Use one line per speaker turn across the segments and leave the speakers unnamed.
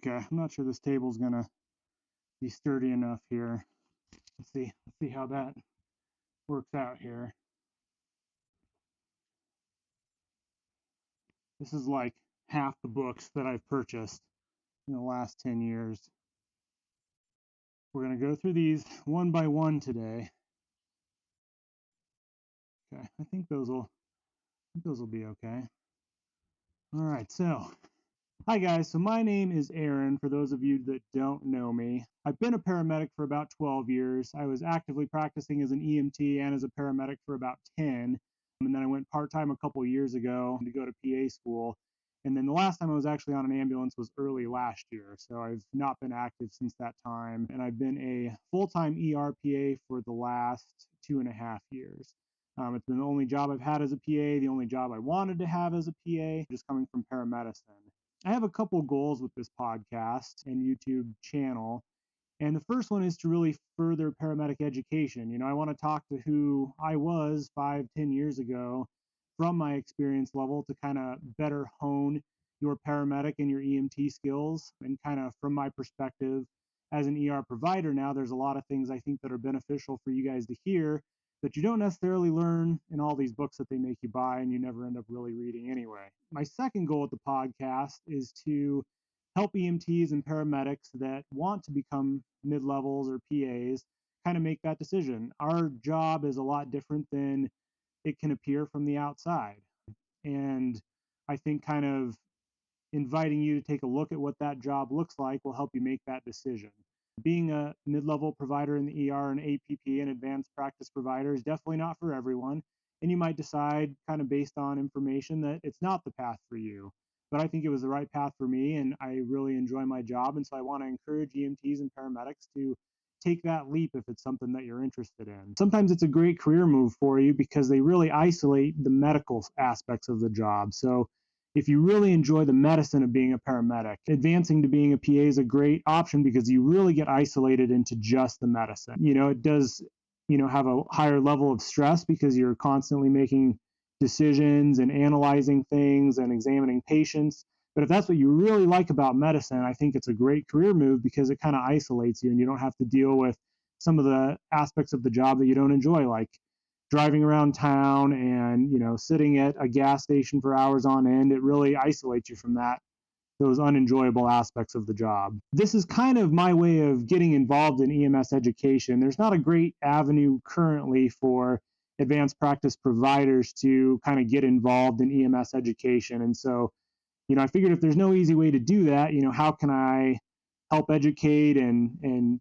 Okay, I'm not sure this table's gonna be sturdy enough here. Let's see how that works out here. This is like half the books that I've purchased in the last 10 years. We're gonna go through these one by one today. Okay, I think those will be okay. All right, so hi guys, so my name is Aaron, for those of you that don't know me. I've been a paramedic for about 12 years. I was actively practicing as an EMT and as a paramedic for about 10, and then I went part-time a couple years ago to go to PA school. And then the last time I was actually on an ambulance was early last year, so I've not been active since that time, and I've been a full-time ER PA for the last 2.5 years. It's been the only job I've had as a PA, the only job I wanted to have as a PA, just coming from paramedicine. I have a couple goals with this podcast and YouTube channel. And the first one is to really further paramedic education. You know, I want to talk to who I was 5-10 years ago from my experience level to kind of better hone your paramedic and your EMT skills. And kind of from my perspective as an ER provider now, there's a lot of things I think that are beneficial for you guys to hear that you don't necessarily learn in all these books that they make you buy and you never end up really reading anyway. My second goal with the podcast is to help EMTs and paramedics that want to become mid-levels or PAs kind of make that decision. Our job is a lot different than it can appear from the outside. And I think kind of inviting you to take a look at what that job looks like will help you make that decision. Being a mid-level provider in the ER and APP, an advanced practice provider, is definitely not for everyone. And you might decide, kind of based on information, that it's not the path for you. But I think it was the right path for me, and I really enjoy my job. And so I want to encourage EMTs and paramedics to take that leap if it's something that you're interested in. Sometimes it's a great career move for you because they really isolate the medical aspects of the job. So if you really enjoy the medicine of being a paramedic, advancing to being a PA is a great option because you really get isolated into just the medicine. You know, it does, have a higher level of stress because you're constantly making decisions and analyzing things and examining patients. But if that's what you really like about medicine, I think it's a great career move because it kind of isolates you and you don't have to deal with some of the aspects of the job that you don't enjoy, like driving around town and, sitting at a gas station for hours on end. It really isolates you from those unenjoyable aspects of the job. This is kind of my way of getting involved in EMS education. There's not a great avenue currently for advanced practice providers to kind of get involved in EMS education. And so, I figured if there's no easy way to do that, how can I help educate and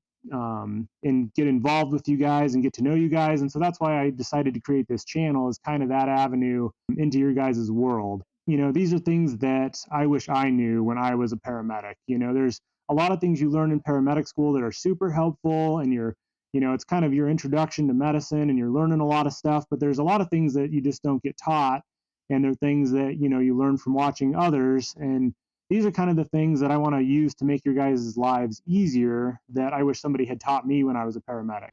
get involved with you guys and get to know you guys? And so that's why I decided to create this channel, is kind of that avenue into your guys' world. These are things that I wish I knew when I was a paramedic. There's a lot of things you learn in paramedic school that are super helpful, and it's kind of your introduction to medicine and you're learning a lot of stuff, but there's a lot of things that you just don't get taught. And they're things that, you learn from watching others. And these are kind of the things that I want to use to make your guys' lives easier that I wish somebody had taught me when I was a paramedic.